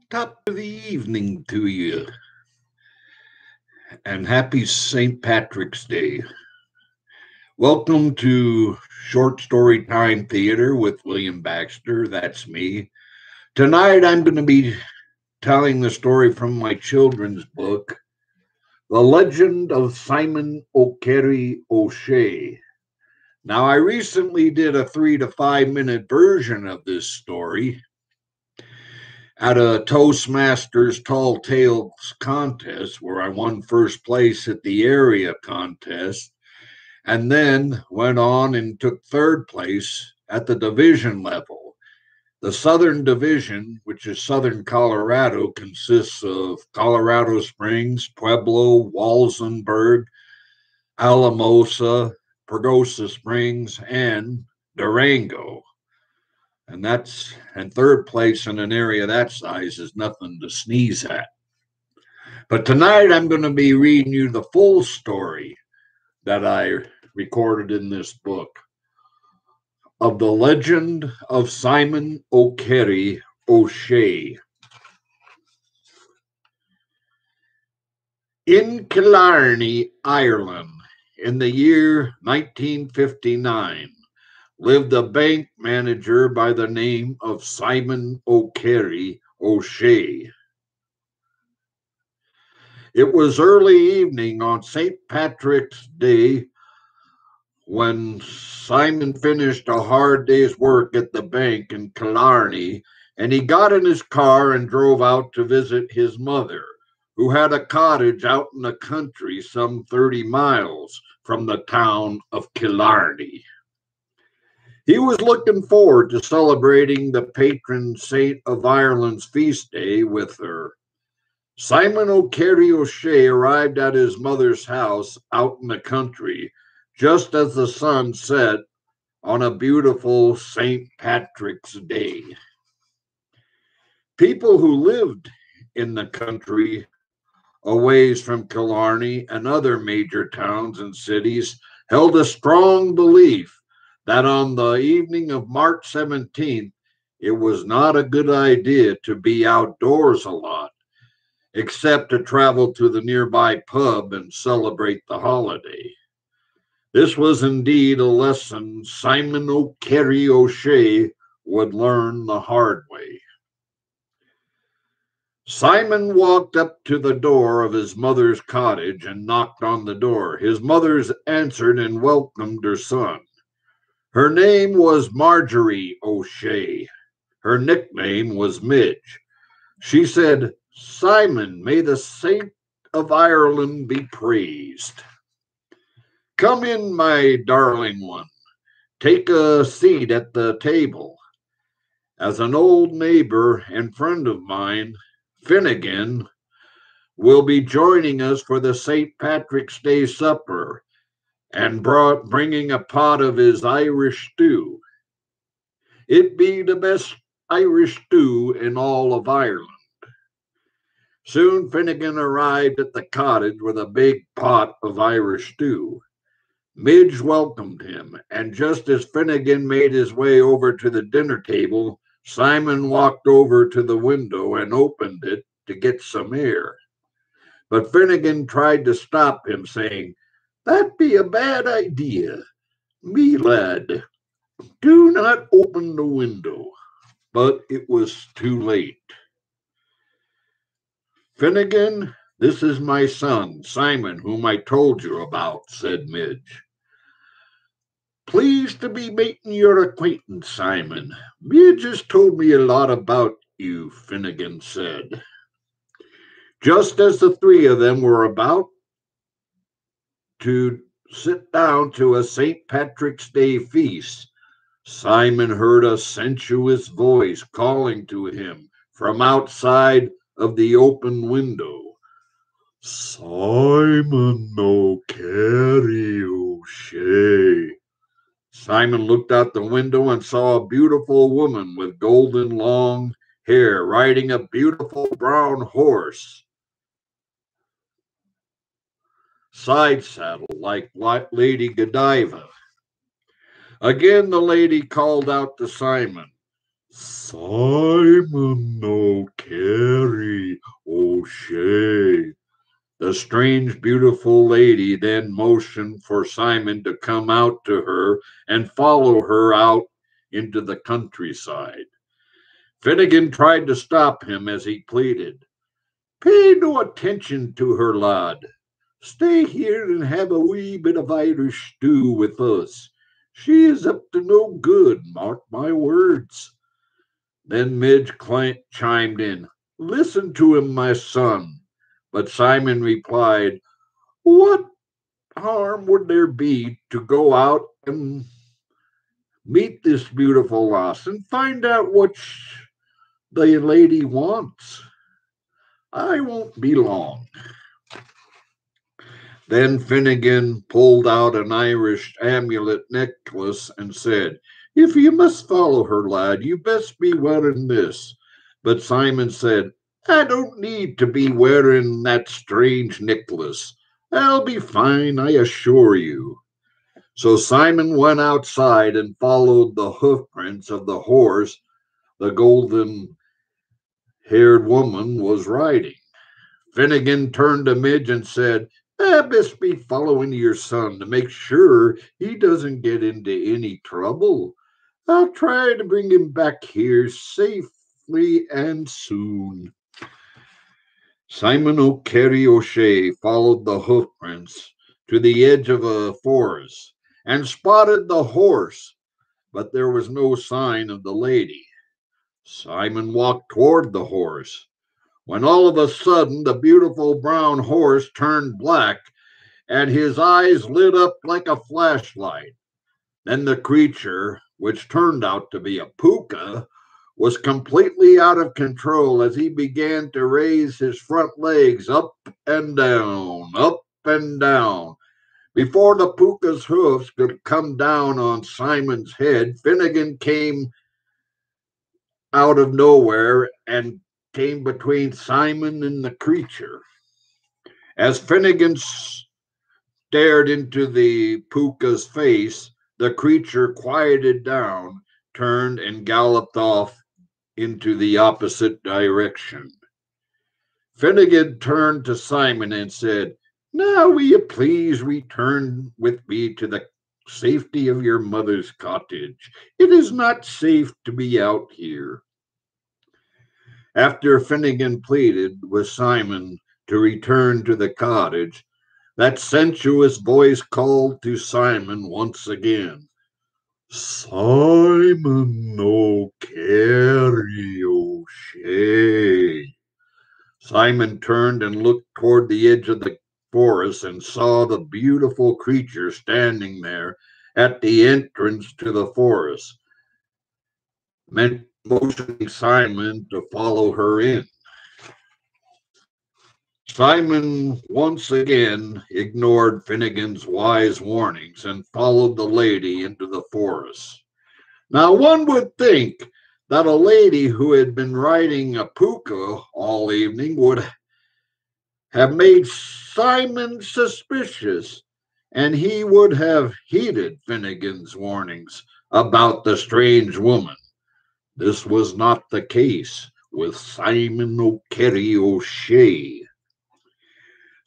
Top of the evening to you, and happy St. Patrick's Day. Welcome to Short Story Time Theater with William Baxter. That's me. Tonight I'm going to be telling the story from my children's book, The Legend of Simon O'Kerry O'Shea. Now, I recently did a 3 to 5 minute version of this story at a Toastmasters Tall Tales contest where I won first place at the area contest and then went on and took third place at the division level. The Southern Division, which is Southern Colorado, consists of Colorado Springs, Pueblo, Walsenburg, Alamosa, Pagosa Springs, and Durango. And third place in an area that size is nothing to sneeze at. But tonight I'm going to be reading you the full story that I recorded in this book of the legend of Simon O'Kerry O'Shea. In Killarney, Ireland, in the year 1959, lived a bank manager by the name of Simon O'Kerry O'Shea. It was early evening on St. Patrick's Day when Simon finished a hard day's work at the bank in Killarney, and he got in his car and drove out to visit his mother, who had a cottage out in the country some 30 miles from the town of Killarney. He was looking forward to celebrating the patron saint of Ireland's feast day with her. Simon O'Kerry O'Shea arrived at his mother's house out in the country just as the sun set on a beautiful St. Patrick's Day. People who lived in the country a ways from Killarney and other major towns and cities held a strong belief that on the evening of March 17th, it was not a good idea to be outdoors a lot, except to travel to the nearby pub and celebrate the holiday. This was indeed a lesson Simon O'Kerry O'Shea would learn the hard way. Simon walked up to the door of his mother's cottage and knocked on the door. His mother answered and welcomed her son. Her name was Marjorie O'Shea. Her nickname was Midge. She said, "Simon, may the saint of Ireland be praised. Come in, my darling one. Take a seat at the table. As an old neighbor and friend of mine, Finnegan, will be joining us for the St. Patrick's Day supper and bringing a pot of his Irish stew. It be the best Irish stew in all of Ireland." Soon Finnegan arrived at the cottage with a big pot of Irish stew. Midge welcomed him, and just as Finnegan made his way over to the dinner table, Simon walked over to the window and opened it to get some air. But Finnegan tried to stop him, saying, "That be a bad idea. Me lad, do not open the window." But it was too late. "Finnegan, this is my son, Simon, whom I told you about," said Midge. "Pleased to be making your acquaintance, Simon. Midge has told me a lot about you," Finnegan said. Just as the three of them were about to sit down to a St. Patrick's Day feast, Simon heard a sensuous voice calling to him from outside of the open window. "Simon O'Kerry O'Shea." Simon looked out the window and saw a beautiful woman with golden long hair riding a beautiful brown horse, side saddle like Lady Godiva. Again the lady called out to Simon, Simon O'Carry O'Shea. The strange, beautiful lady then motioned for Simon to come out to her and follow her out into the countryside. Finnegan tried to stop him as he pleaded. Pay no attention to her, lad. Stay here and have a wee bit of Irish stew with us. She is up to no good, mark my words. Then Midge chimed in. Listen to him, my son. But Simon replied, What harm would there be to go out and meet this beautiful lass and find out what the lady wants? I won't be long. Then Finnegan pulled out an Irish amulet necklace and said, If you must follow her, lad, you best be wearing this. But Simon said, I don't need to be wearing that strange necklace. I'll be fine, I assure you. So Simon went outside and followed the hoofprints of the horse the golden-haired woman was riding. Finnegan turned to Midge and said, I best be following your son to make sure he doesn't get into any trouble. I'll try to bring him back here safely and soon. Simon O'Carry O'Shea followed the hoofprints to the edge of a forest and spotted the horse, but there was no sign of the lady. Simon walked toward the horse, when all of a sudden the beautiful brown horse turned black and his eyes lit up like a flashlight. Then the creature, which turned out to be a puka, was completely out of control as he began to raise his front legs up and down, up and down. Before the puka's hoofs could come down on Simon's head, Finnegan came out of nowhere and came between Simon and the creature. As Finnegan stared into the puka's face, the creature quieted down, turned, and galloped off into the opposite direction. Finnegan turned to Simon and said, Now will you please return with me to the safety of your mother's cottage? It is not safe to be out here. After Finnegan pleaded with Simon to return to the cottage, that sensuous voice called to Simon once again. Simon O'Carry O'Shea. Simon turned and looked toward the edge of the forest and saw the beautiful creature standing there at the entrance to the forest, motioning Simon to follow her in. Simon once again ignored Finnegan's wise warnings and followed the lady into the forest. Now, one would think that a lady who had been riding a puka all evening would have made Simon suspicious, and he would have heeded Finnegan's warnings about the strange woman. This was not the case with Simon O'Carry O'Shea.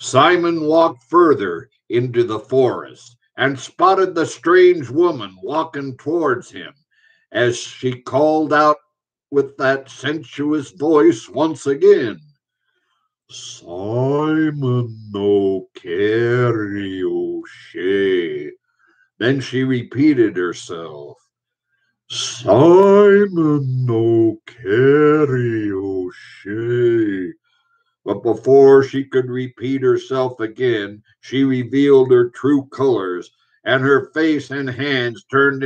Simon walked further into the forest and spotted the strange woman walking towards him as she called out with that sensuous voice once again. Simon O'Carry O'Shea. Then she repeated herself. Simon O'Carry O'Shea. But before she could repeat herself again, she revealed her true colors, and her face and hands turned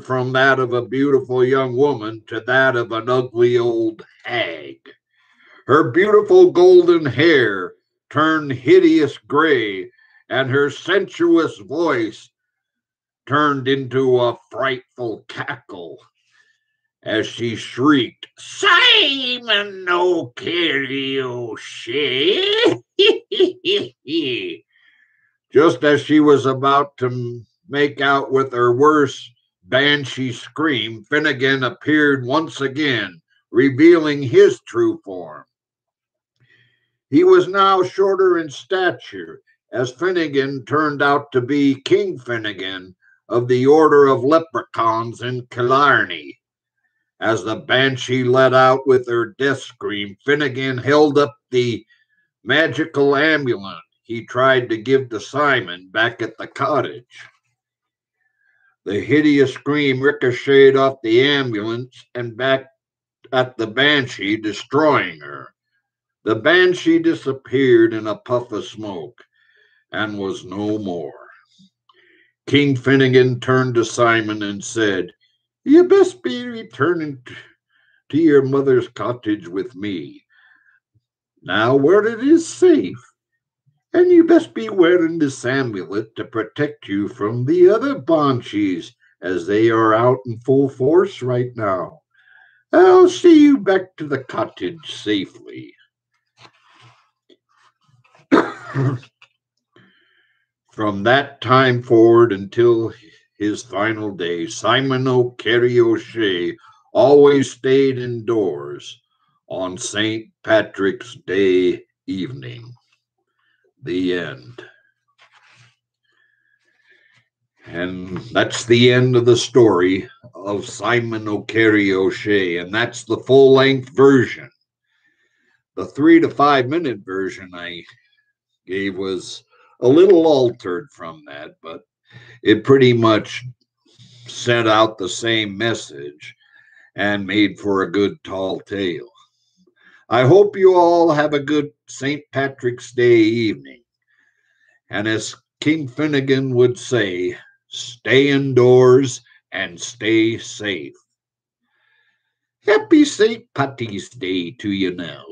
from that of a beautiful young woman to that of an ugly old hag. Her beautiful golden hair turned hideous gray, and her sensuous voice turned into a frightful cackle as she shrieked, Simon O'Carry O'Shea. Just as she was about to make out with her worst banshee scream, Finnegan appeared once again, revealing his true form. He was now shorter in stature, as Finnegan turned out to be King Finnegan of the Order of Leprechauns in Killarney. As the banshee let out with her death scream, Finnegan held up the magical amulet he tried to give to Simon back at the cottage. The hideous scream ricocheted off the ambulance and back at the banshee, destroying her. The banshee disappeared in a puff of smoke and was no more. King Finnegan turned to Simon and said, "You best be returning to your mother's cottage with me, now where it is safe. And you best be wearing this amulet to protect you from the other banshees, as they are out in full force right now. I'll see you back to the cottage safely." From that time forward until his final day, Simon O'Carry O'Shea always stayed indoors on St. Patrick's Day evening. The end. And that's the end of the story of Simon O'Carry O'Shea, and that's the full-length version. The 3 to 5 minute version I gave was a little altered from that, but it pretty much sent out the same message and made for a good tall tale. I hope you all have a good St. Patrick's Day evening. And as King Finnegan would say, stay indoors and stay safe. Happy St. Patty's Day to you now.